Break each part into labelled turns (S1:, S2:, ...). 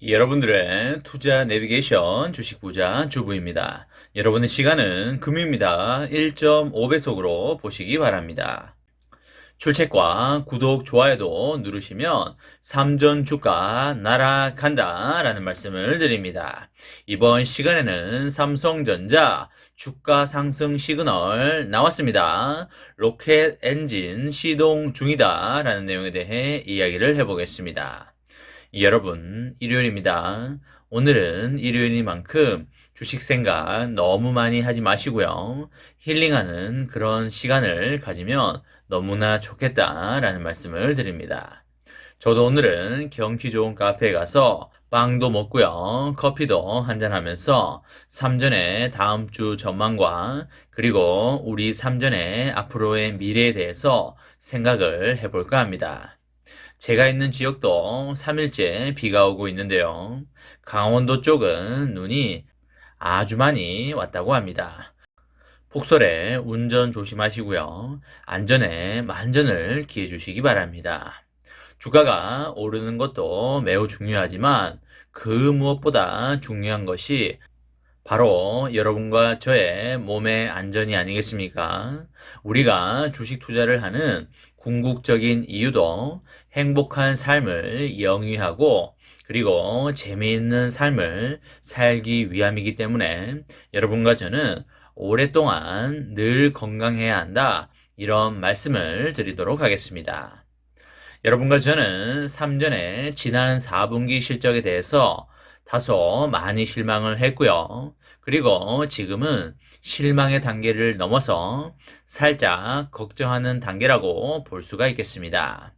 S1: 여러분들의 투자 내비게이션 주식부자 주부입니다. 여러분의 시간은 금입니다. 1.5배속으로 보시기 바랍니다. 출첵과 구독, 좋아요도 누르시면 삼전 주가 날아간다 라는 말씀을 드립니다. 이번 시간에는 삼성전자 주가 상승 시그널 나왔습니다. 로켓 엔진 시동 중이다 라는 내용에 대해 이야기를 해보겠습니다. 여러분, 일요일입니다. 오늘은 일요일인 만큼 주식 생각 너무 많이 하지 마시고요. 힐링하는 그런 시간을 가지면 너무나 좋겠다라는 말씀을 드립니다. 저도 오늘은 경치 좋은 카페에 가서 빵도 먹고요. 커피도 한잔하면서 삼전의 다음 주 전망과 그리고 우리 삼전의 앞으로의 미래에 대해서 생각을 해볼까 합니다. 제가 있는 지역도 3일째 비가 오고 있는데요. 강원도 쪽은 눈이 아주 많이 왔다고 합니다. 폭설에 운전 조심하시고요. 안전에 만전을 기해 주시기 바랍니다. 주가가 오르는 것도 매우 중요하지만 그 무엇보다 중요한 것이 바로 여러분과 저의 몸의 안전이 아니겠습니까? 우리가 주식 투자를 하는 궁극적인 이유도 행복한 삶을 영위하고 그리고 재미있는 삶을 살기 위함이기 때문에 여러분과 저는 오랫동안 늘 건강해야 한다. 이런 말씀을 드리도록 하겠습니다. 여러분과 저는 3전에 지난 4분기 실적에 대해서 다소 많이 실망을 했고요. 그리고 지금은 실망의 단계를 넘어서 살짝 걱정하는 단계라고 볼 수가 있겠습니다.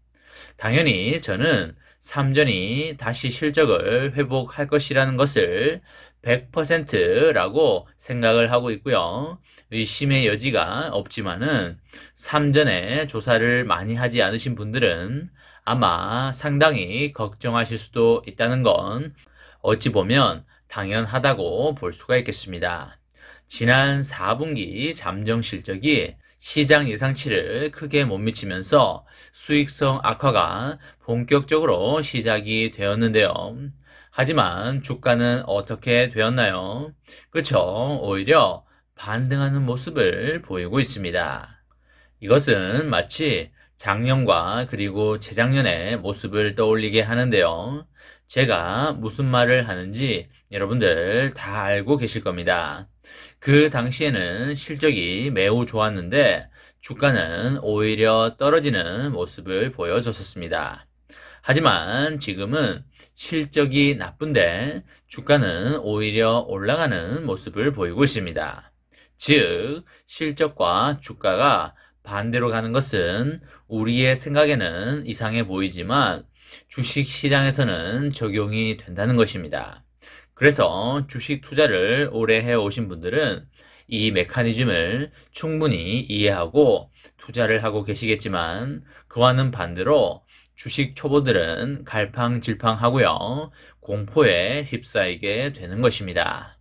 S1: 당연히 저는 3전이 다시 실적을 회복할 것이라는 것을 100%라고 생각을 하고 있고요. 의심의 여지가 없지만은 3전에 조사를 많이 하지 않으신 분들은 아마 상당히 걱정하실 수도 있다는 건 어찌 보면 당연하다고 볼 수가 있겠습니다. 지난 4분기 잠정 실적이 시장 예상치를 크게 못 미치면서 수익성 악화가 본격적으로 시작이 되었는데요. 하지만 주가는 어떻게 되었나요? 그쵸? 오히려 반등하는 모습을 보이고 있습니다. 이것은 마치 작년과 그리고 재작년의 모습을 떠올리게 하는데요. 제가 무슨 말을 하는지 여러분들 다 알고 계실 겁니다. 그 당시에는 실적이 매우 좋았는데 주가는 오히려 떨어지는 모습을 보여줬었습니다. 하지만 지금은 실적이 나쁜데 주가는 오히려 올라가는 모습을 보이고 있습니다. 즉, 실적과 주가가 반대로 가는 것은 우리의 생각에는 이상해 보이지만 주식 시장에서는 적용이 된다는 것입니다. 그래서 주식 투자를 오래 해오신 분들은 이 메커니즘을 충분히 이해하고 투자를 하고 계시겠지만 그와는 반대로 주식 초보들은 갈팡질팡하고요. 공포에 휩싸이게 되는 것입니다.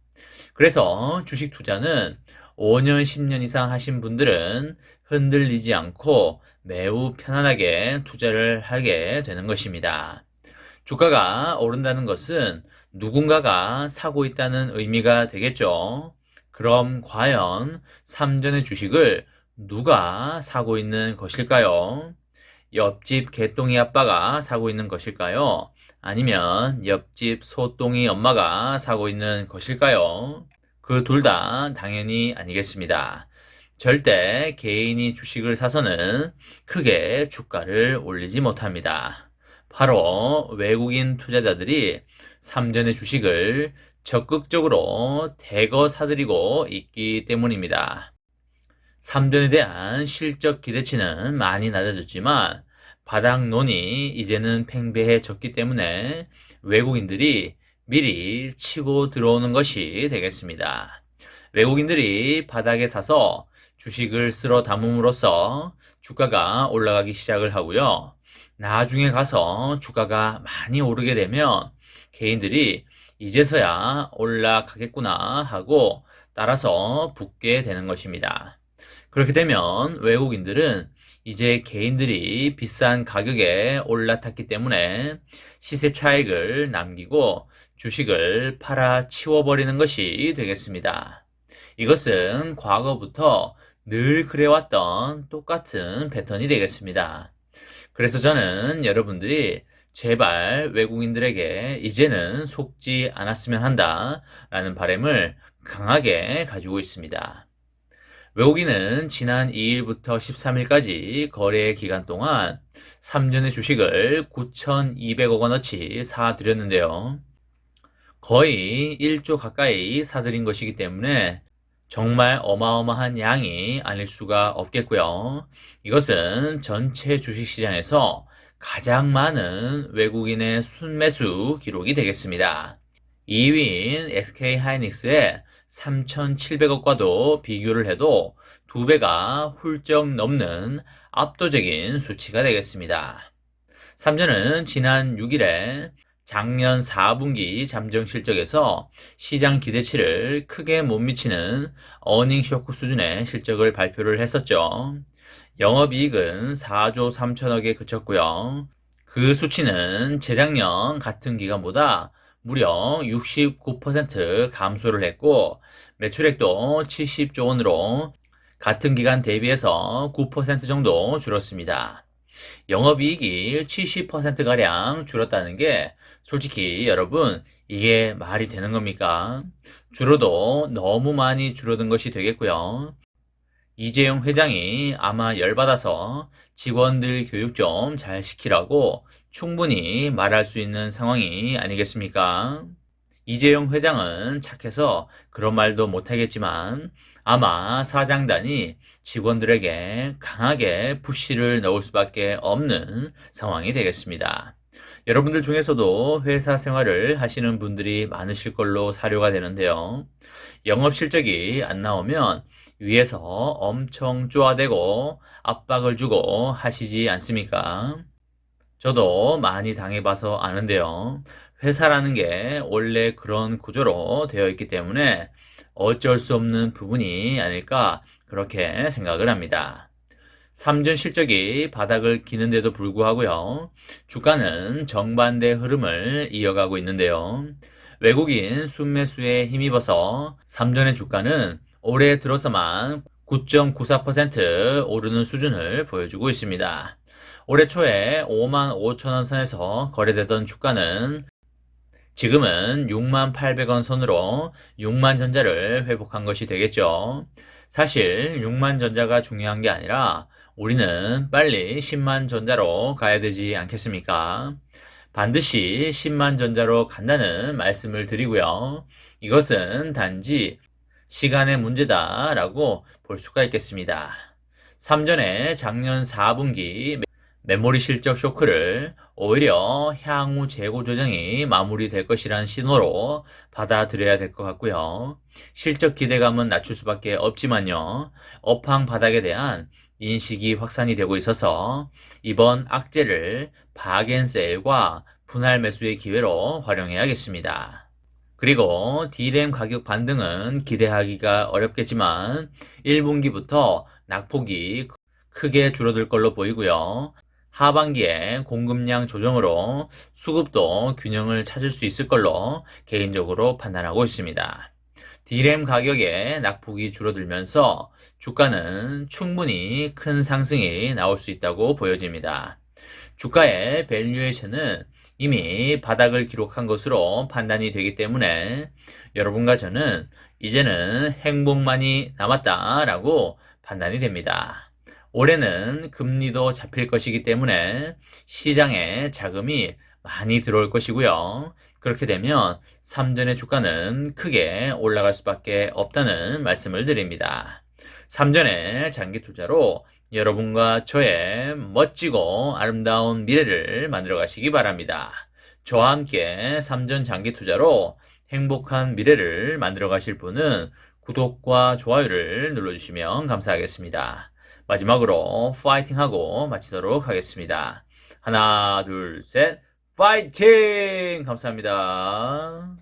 S1: 그래서 주식 투자는 5년, 10년 이상 하신 분들은 흔들리지 않고 매우 편안하게 투자를 하게 되는 것입니다. 주가가 오른다는 것은 누군가가 사고 있다는 의미가 되겠죠. 그럼 과연 3전의 주식을 누가 사고 있는 것일까요? 옆집 개똥이 아빠가 사고 있는 것일까요? 아니면 옆집 소똥이 엄마가 사고 있는 것일까요? 그 둘 다 당연히 아니겠습니다. 절대 개인이 주식을 사서는 크게 주가를 올리지 못합니다. 바로 외국인 투자자들이 3전의 주식을 적극적으로 대거 사들이고 있기 때문입니다. 3전에 대한 실적 기대치는 많이 낮아졌지만 바닥론이 이제는 팽배해졌기 때문에 외국인들이 미리 치고 들어오는 것이 되겠습니다. 외국인들이 바닥에 사서 주식을 쓸어 담음으로써 주가가 올라가기 시작을 하고요. 나중에 가서 주가가 많이 오르게 되면 개인들이 이제서야 올라가겠구나 하고 따라서 붙게 되는 것입니다. 그렇게 되면 외국인들은 이제 개인들이 비싼 가격에 올라탔기 때문에 시세 차익을 남기고 주식을 팔아 치워버리는 것이 되겠습니다. 이것은 과거부터 늘 그래왔던 똑같은 패턴이 되겠습니다. 그래서 저는 여러분들이 제발 외국인들에게 이제는 속지 않았으면 한다라는 바람을 강하게 가지고 있습니다. 외국인은 지난 2일부터 13일까지 거래 기간 동안 3전의 주식을 9,200억 원어치 사들였는데요. 거의 1조 가까이 사들인 것이기 때문에 정말 어마어마한 양이 아닐 수가 없겠고요. 이것은 전체 주식시장에서 가장 많은 외국인의 순매수 기록이 되겠습니다. 2위인 SK하이닉스의 3,700억과도 비교를 해도 2배가 훌쩍 넘는 압도적인 수치가 되겠습니다. 삼전은 지난 6일에 작년 4분기 잠정 실적에서 시장 기대치를 크게 못 미치는 어닝 쇼크 수준의 실적을 발표를 했었죠. 영업이익은 4조 3천억에 그쳤고요. 그 수치는 재작년 같은 기간보다 무려 69% 감소를 했고 매출액도 70조 원으로 같은 기간 대비해서 9% 정도 줄었습니다. 영업이익이 70%가량 줄었다는 게 솔직히 여러분 이게 말이 되는 겁니까? 줄어도 너무 많이 줄어든 것이 되겠고요. 이재용 회장이 아마 열받아서 직원들 교육 좀 잘 시키라고 충분히 말할 수 있는 상황이 아니겠습니까? 이재용 회장은 착해서 그런 말도 못하겠지만 아마 사장단이 직원들에게 강하게 푸시를 넣을 수밖에 없는 상황이 되겠습니다. 여러분들 중에서도 회사 생활을 하시는 분들이 많으실 걸로 사료가 되는데요. 영업 실적이 안 나오면 위에서 엄청 쪼아대고 압박을 주고 하시지 않습니까? 저도 많이 당해봐서 아는데요. 회사라는 게 원래 그런 구조로 되어 있기 때문에 어쩔 수 없는 부분이 아닐까 그렇게 생각을 합니다. 삼전 실적이 바닥을 기는데도 불구하고요. 주가는 정반대 흐름을 이어가고 있는데요. 외국인 순매수에 힘입어서 삼전의 주가는 올해 들어서만 9.94% 오르는 수준을 보여주고 있습니다. 올해 초에 5만 5천 원 선에서 거래되던 주가는 지금은 6만 800원 선으로 6만 전자를 회복한 것이 되겠죠. 사실 6만 전자가 중요한 게 아니라 우리는 빨리 10만 전자로 가야 되지 않겠습니까? 반드시 10만 전자로 간다는 말씀을 드리고요. 이것은 단지 시간의 문제다라고 볼 수가 있겠습니다. 삼전의 작년 4분기 메모리 실적 쇼크를 오히려 향후 재고 조정이 마무리될 것이란 신호로 받아들여야 될 것 같고요. 실적 기대감은 낮출 수밖에 없지만요. 업황 바닥에 대한 인식이 확산이 되고 있어서 이번 악재를 바겐세일과 분할 매수의 기회로 활용해야겠습니다. 그리고 D램 가격 반등은 기대하기가 어렵겠지만 1분기부터 낙폭이 크게 줄어들 걸로 보이고요. 하반기에 공급량 조정으로 수급도 균형을 찾을 수 있을 걸로 개인적으로 판단하고 있습니다. D램 가격의 낙폭이 줄어들면서 주가는 충분히 큰 상승이 나올 수 있다고 보여집니다. 주가의 밸류에이션은 이미 바닥을 기록한 것으로 판단이 되기 때문에 여러분과 저는 이제는 행복만이 남았다라고 판단이 됩니다. 올해는 금리도 잡힐 것이기 때문에 시장에 자금이 많이 들어올 것이고요. 그렇게 되면 삼전의 주가는 크게 올라갈 수밖에 없다는 말씀을 드립니다. 삼전의 장기 투자로 여러분과 저의 멋지고 아름다운 미래를 만들어 가시기 바랍니다. 저와 함께 삼전 장기 투자로 행복한 미래를 만들어 가실 분은 구독과 좋아요를 눌러주시면 감사하겠습니다. 마지막으로 파이팅하고 마치도록 하겠습니다. 하나, 둘, 셋, 파이팅! 감사합니다.